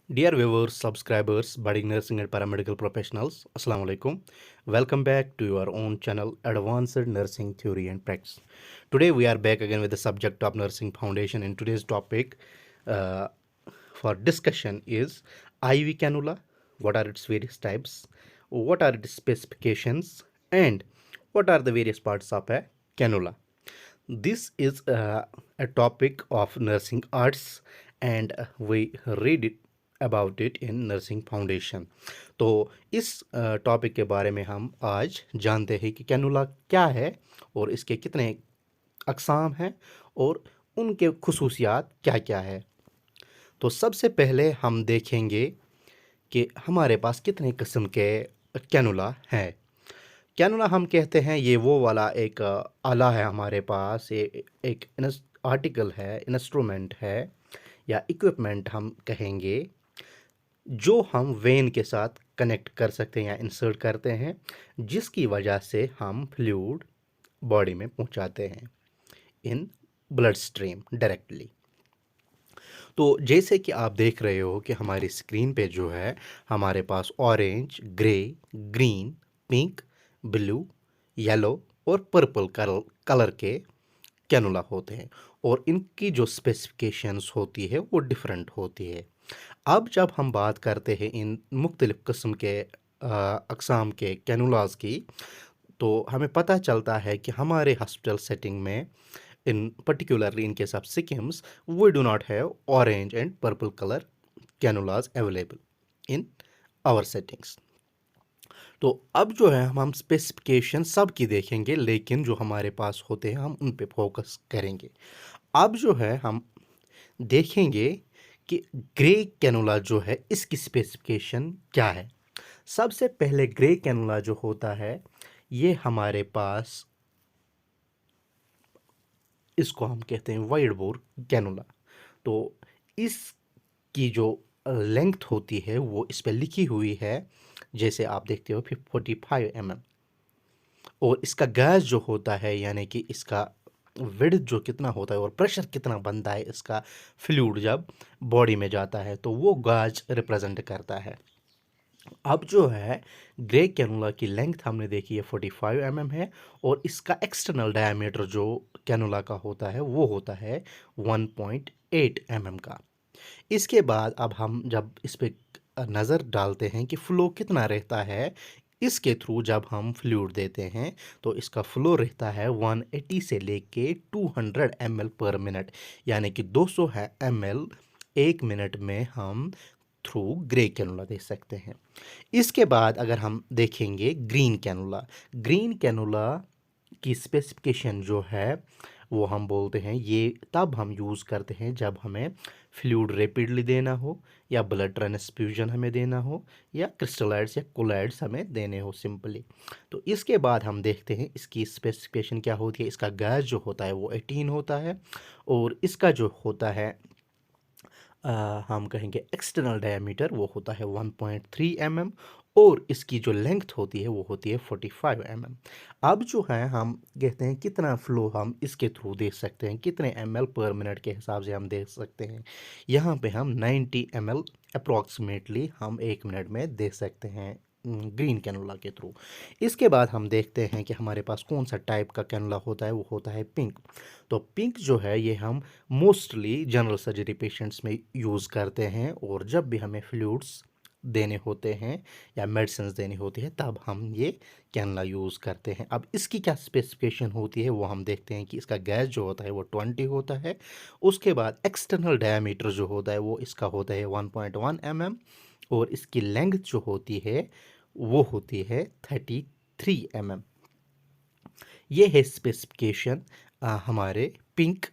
Dear viewers, subscribers, budding nursing and paramedical professionals, Assalamu alaikum. Welcome back to your own channel, Advanced Nursing Theory and Practice. Today we are back again with the subject of Nursing Foundation. And today's topic uh, for discussion is IV cannula. What are its various types? What are its specifications? And what are the various parts of a cannula? This is a topic of nursing arts and we read it about it in nursing foundation. तो इस topic के बारे में हम आज जानते हैं कि कैनुला क्या है और इसके कितने अक़साम हैं और उनके खुसूसियात क्या क्या है। तो सबसे पहले हम देखेंगे कि हमारे पास कितने किस्म के कैनुला हैं। कैनुला हम कहते हैं ये वो वाला एक आला है हमारे पास, ये एक आर्टिकल है, इंस्ट्रूमेंट है या इक्विपमेंट हम कहेंगे, जो हम वेन के साथ कनेक्ट कर सकते हैं या इंसर्ट करते हैं, जिसकी वजह से हम फ्लूइड बॉडी में पहुंचाते हैं इन ब्लड स्ट्रीम डायरेक्टली। तो जैसे कि आप देख रहे हो कि हमारी स्क्रीन पे जो है हमारे पास orange, grey, green, pink, blue, yellow और पर्पल कलर के कैनुला होते हैं और इनकी जो स्पेसिफिकेशंस होती है वो डिफरेंट होती है। अब जब हम बात करते हैं इन मुख्तलिफ़ किस्म के अक़साम के कैनुलास की, तो हमें पता चलता है कि हमारे हॉस्पिटल सेटिंग में इन particularly in case of SICKIMS, we do not have orange and purple color cannulas available in our settings. तो अब जो है हम स्पेसिफिकेशन सब की देखेंगे, लेकिन जो हमारे पास होते हैं हम उन पे फोकस करेंगे। अब जो है हम देखेंगे कि ग्रे कैनुला जो है इसकी स्पेसिफिकेशन क्या है। सबसे पहले ग्रे कैनुला जो होता है ये हमारे पास, इसको हम कहते हैं वाइड बोर कैनुला। तो इसकी जो लेंथ होती है वो इस पर लिखी हुई है, जैसे आप देखते हो 45 mm। और इसका गैस जो होता है यानी कि इसका विड्थ जो कितना होता है और प्रेशर कितना बनता है इसका फ्लूइड जब बॉडी में जाता है, तो वो गैज रिप्रेजेंट करता है। अब जो है ग्रे कैनुला की लेंथ हमने देखी है 45 mm है और इसका एक्सटर्नल डायमीटर जो कैनुला का होता है वो होता है 1.8 mm का। इसके बाद अब हम जब इस पे नज़र डालते हैं कि फ़्लो कितना रहता है इसके थ्रू, जब हम फ्लूइड देते हैं तो इसका फ़्लो रहता है 180 से लेके 200 ml पर मिनट, यानी कि 200 ml एक मिनट में हम थ्रू ग्रे कैनुला दे सकते हैं। इसके बाद अगर हम देखेंगे ग्रीन कैनुला की स्पेसिफिकेशन जो है वो हम बोलते हैं ये तब हम यूज़ करते हैं जब हमें फ्लूइड रैपिडली देना हो या ब्लड ट्रांसफ्यूजन हमें देना हो या क्रिस्टलाइड्स या कोलाइड्स हमें देने हो सिंपली। तो इसके बाद हम देखते हैं इसकी स्पेसिफिकेशन क्या होती है। इसका गैस जो होता है वो 18 होता है और इसका जो होता है हम कहेंगे एक्सटर्नल डायमीटर वो होता है 1.3 mm और इसकी जो लेंथ होती है वो होती है 45 mm। अब जो है हम कहते हैं कितना फ़्लो हम इसके थ्रू दे सकते हैं, कितने ml पर मिनट के हिसाब से हम दे सकते हैं। यहाँ पे हम 90 ml अप्रॉक्सीमेटली हम एक मिनट में दे सकते हैं ग्रीन कैनुला के थ्रू। इसके बाद हम देखते हैं कि हमारे पास कौन सा टाइप का कैनुला होता है, वो होता है पिंक। तो पिंक जो है ये हम मोस्टली जनरल सर्जरी पेशेंट्स में यूज़ करते हैं और जब भी हमें फ्लूइड्स देने होते हैं या मेडिसिन देनी होती है तब हम ये कैनुला यूज़ करते हैं। अब इसकी क्या स्पेसिफिकेशन होती है वो हम देखते हैं कि इसका गैस जो होता है वो 20 होता है। उसके बाद एक्सटर्नल डायमीटर जो होता है वो इसका होता है 1.1 mm और इसकी लेंथ जो होती है वो होती है 33 mm। ये है स्पेसिफिकेशन हमारे पिंक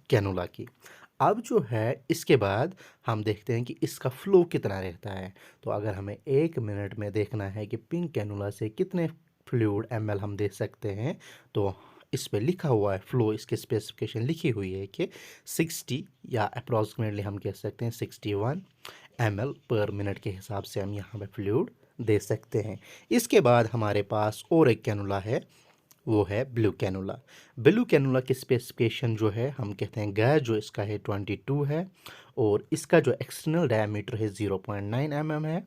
कैनुला की। अब जो है इसके बाद हम देखते हैं कि इसका फ़्लो कितना रहता है। तो अगर हमें एक मिनट में देखना है कि पिंक कैनुला से कितने फ्लूइड ml हम दे सकते हैं, तो इस पे लिखा हुआ है फ़्लो, इसकी स्पेसिफिकेशन लिखी हुई है कि 60 या अप्रॉक्सीमेटली हम कह सकते हैं 61 ml पर मिनट के हिसाब से हम यहाँ पे फ्लूइड दे सकते हैं। इसके बाद हमारे पास और एक कैनुला है, वो है ब्लू कैनुला की स्पेसिफिकेशन जो है हम कहते हैं गैस जो इसका है 22 है और इसका जो एक्सटर्नल डायमीटर है 0.9 mm है,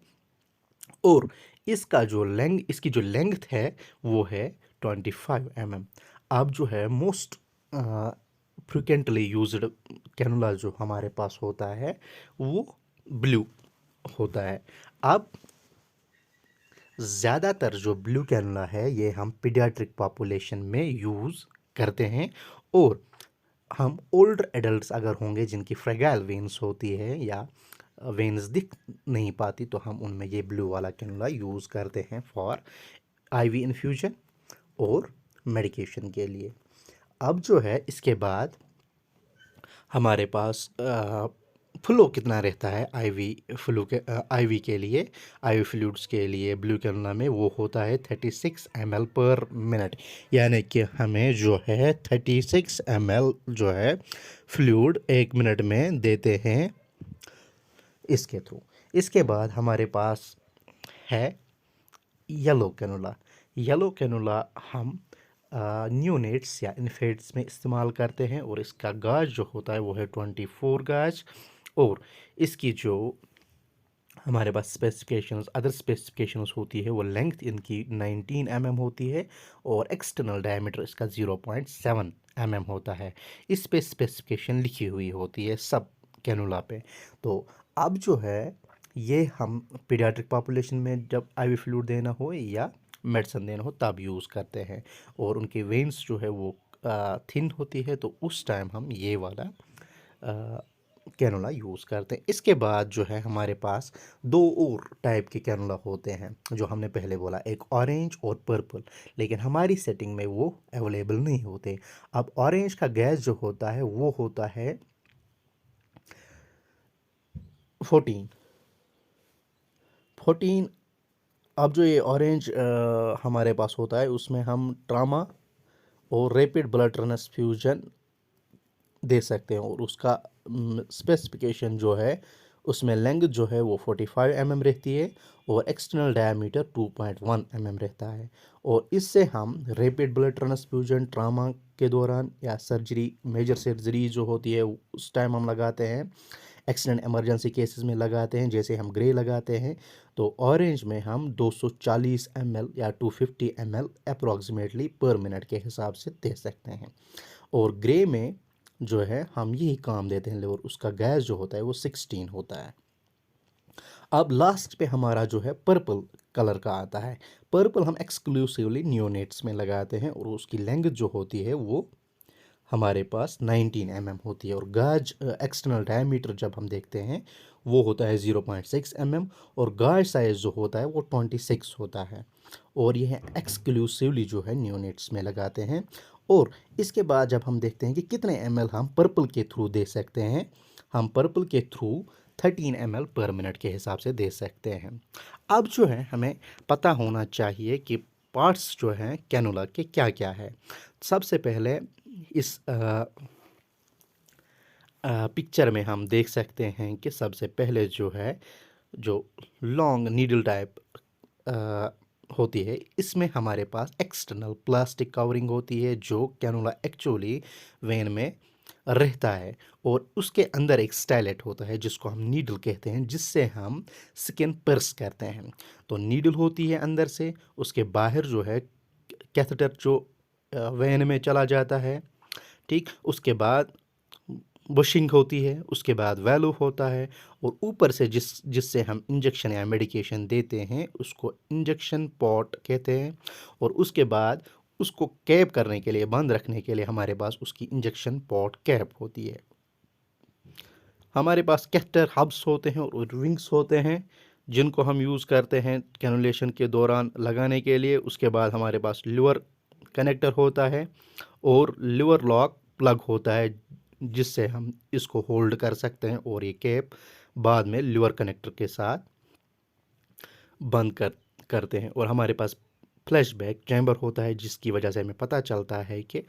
और इसकी जो लेंथ है वो है 25 mm। अब जो है मोस्ट फ्रिक्वेंटली यूज्ड कैनुला जो हमारे पास होता है वो ब्लू होता है। अब ज़्यादातर जो ब्लू कैनुला है ये हम पीडियाट्रिक पॉपुलेशन में यूज़ करते हैं, और हम ओल्डर एडल्ट्स अगर होंगे जिनकी फ्रेगाइल वेन्स होती है या वेन्स दिख नहीं पाती, तो हम उनमें ये ब्लू वाला कैनुला यूज़ करते हैं फॉर आईवी इन्फ्यूजन और मेडिकेशन के लिए। अब जो है इसके बाद हमारे पास फ्लो कितना रहता है आईवी के लिए, आईवी फ्लूइड्स के लिए ब्लू कैनुला में, वो होता है 36 ml पर मिनट। यानी कि हमें जो है 36 ml जो है फ्लूइड 1 मिनट में देते हैं इसके थ्रू। इसके बाद हमारे पास है येलो कैनुला। येलो कैनुला हम न्यूनेट्स या इन्फेंट्स में इस्तेमाल करते हैं, और इसका गाज जो होता है वो है 24 गाज, और इसकी जो हमारे पास अदर स्पेसिफिकेशंस होती है वो लेंथ इनकी 19 mm होती है, और एक्सटर्नल डायमीटर इसका 0.7 mm होता है। इस पे स्पेसिफिकेशन लिखी हुई होती है सब कैनुला पे। तो अब जो है ये हम पीडियाट्रिक पॉपुलेशन में जब आईवी फ्लूइड देना हो या मेडिसिन देना हो तब यूज़ करते हैं, और उनकी वेन्स जो है वो थिन होती है, तो उस टाइम हम ये वाला कैनुला यूज़ करते हैं। इसके बाद जो है हमारे पास दो और टाइप के कैनुला होते हैं जो हमने पहले बोला, एक ऑरेंज और पर्पल, लेकिन हमारी सेटिंग में वो अवेलेबल नहीं होते। अब ऑरेंज का गैस जो होता है वो होता है 14। अब जो ये ऑरेंज हमारे पास होता है उसमें हम ट्रामा और रैपिड ब्लड ट्रांसफ्यूजन दे सकते हैं, और उसका स्पेसिफिकेशन जो है उसमें लेंथ जो है वो 45 mm रहती है, और एक्सटर्नल डायमीटर 2.1 mm रहता है। और इससे हम रैपिड ब्लड ट्रांसफ्यूजन ट्रामा के दौरान या मेजर सर्जरी जो होती है उस टाइम हम लगाते हैं, एक्सीडेंट इमरजेंसी केसेस में लगाते हैं, जैसे हम ग्रे लगाते हैं। तो ऑरेंज में हम 240 ml या 250 ml अप्रॉक्सीमेटली पर मिनट के हिसाब से दे सकते हैं, और ग्रे में जो है हम यही काम देते हैं, और उसका गैस जो होता है वो 16 होता है। अब लास्ट पे हमारा जो है पर्पल कलर का आता है। पर्पल हम एक्सक्लूसिवली नियोनेट्स में लगाते हैं, और उसकी लेंथ जो होती है वो हमारे पास 19 mm होती है, और गाज एक्सटर्नल डायमीटर जब हम देखते हैं वो होता है 0.6 mm, और गाज साइज जो होता है वो 26 होता है, और यह एक्सक्लूसिवली जो है नियोनेट्स में लगाते हैं। और इसके बाद जब हम देखते हैं कि कितने ml हम पर्पल के थ्रू दे सकते हैं, हम पर्पल के थ्रू 13 ml पर मिनट के हिसाब से दे सकते हैं। अब जो है हमें पता होना चाहिए कि पार्ट्स जो हैं कैनुला के क्या क्या है। सबसे पहले इस पिक्चर में हम देख सकते हैं कि सबसे पहले जो है जो लॉन्ग नीडल टाइप होती है, इसमें हमारे पास एक्सटर्नल प्लास्टिक कवरिंग होती है जो कैनुला एक्चुअली वेन में रहता है, और उसके अंदर एक स्टाइलेट होता है जिसको हम नीडल कहते हैं, जिससे हम स्किन पर्स करते हैं। तो नीडल होती है अंदर से, उसके बाहर जो है कैथेटर जो वेन में चला जाता है, ठीक। उसके बाद बुशिंग होती है, उसके बाद वैल्व होता है, और ऊपर से जिससे हम इंजेक्शन या मेडिकेशन देते हैं उसको इंजेक्शन पॉट कहते हैं, और उसके बाद उसको कैप करने के लिए, बंद रखने के लिए हमारे पास उसकी इंजेक्शन पॉट कैप होती है। हमारे पास कैथेटर हब्स होते हैं और विंग्स होते हैं जिनको हम यूज़ करते हैं कैनुलेशन के दौरान लगाने के लिए। उसके बाद हमारे पास लीवर कनेक्टर होता है और लीवर लॉक प्लग होता है जिससे हम इसको होल्ड कर सकते हैं, और ये कैप बाद में लीवर कनेक्टर के साथ बंद करते हैं। और हमारे पास फ्लैशबैक चैम्बर होता है जिसकी वजह से हमें पता चलता है कि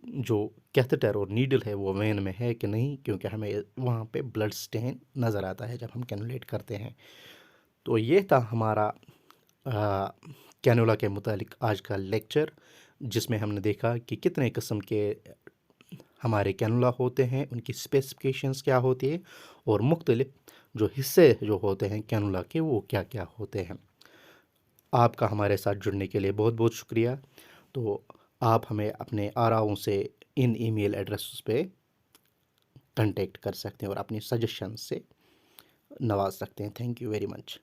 जो कैथेटर और नीडल है वो वेन में है कि नहीं, क्योंकि हमें वहाँ पे ब्लड स्टेन नज़र आता है जब हम कैनुलेट करते हैं। तो ये था हमारा कैनुला के मुतालिक आज का लेक्चर, जिसमें हमने देखा कि कितने किस्म के हमारे कैनुला होते हैं उनकी स्पेसिफिकेशंस क्या होती है और मुख्तलिफ जो हिस्से जो होते हैं कैनुला के वो क्या क्या होते हैं। आपका हमारे साथ जुड़ने के लिए बहुत बहुत शुक्रिया। तो आप हमें अपने आराओं से इन ईमेल एड्रेस पे कांटेक्ट कर सकते हैं और अपनी सजेशन से नवाज सकते हैं। Thank you very much.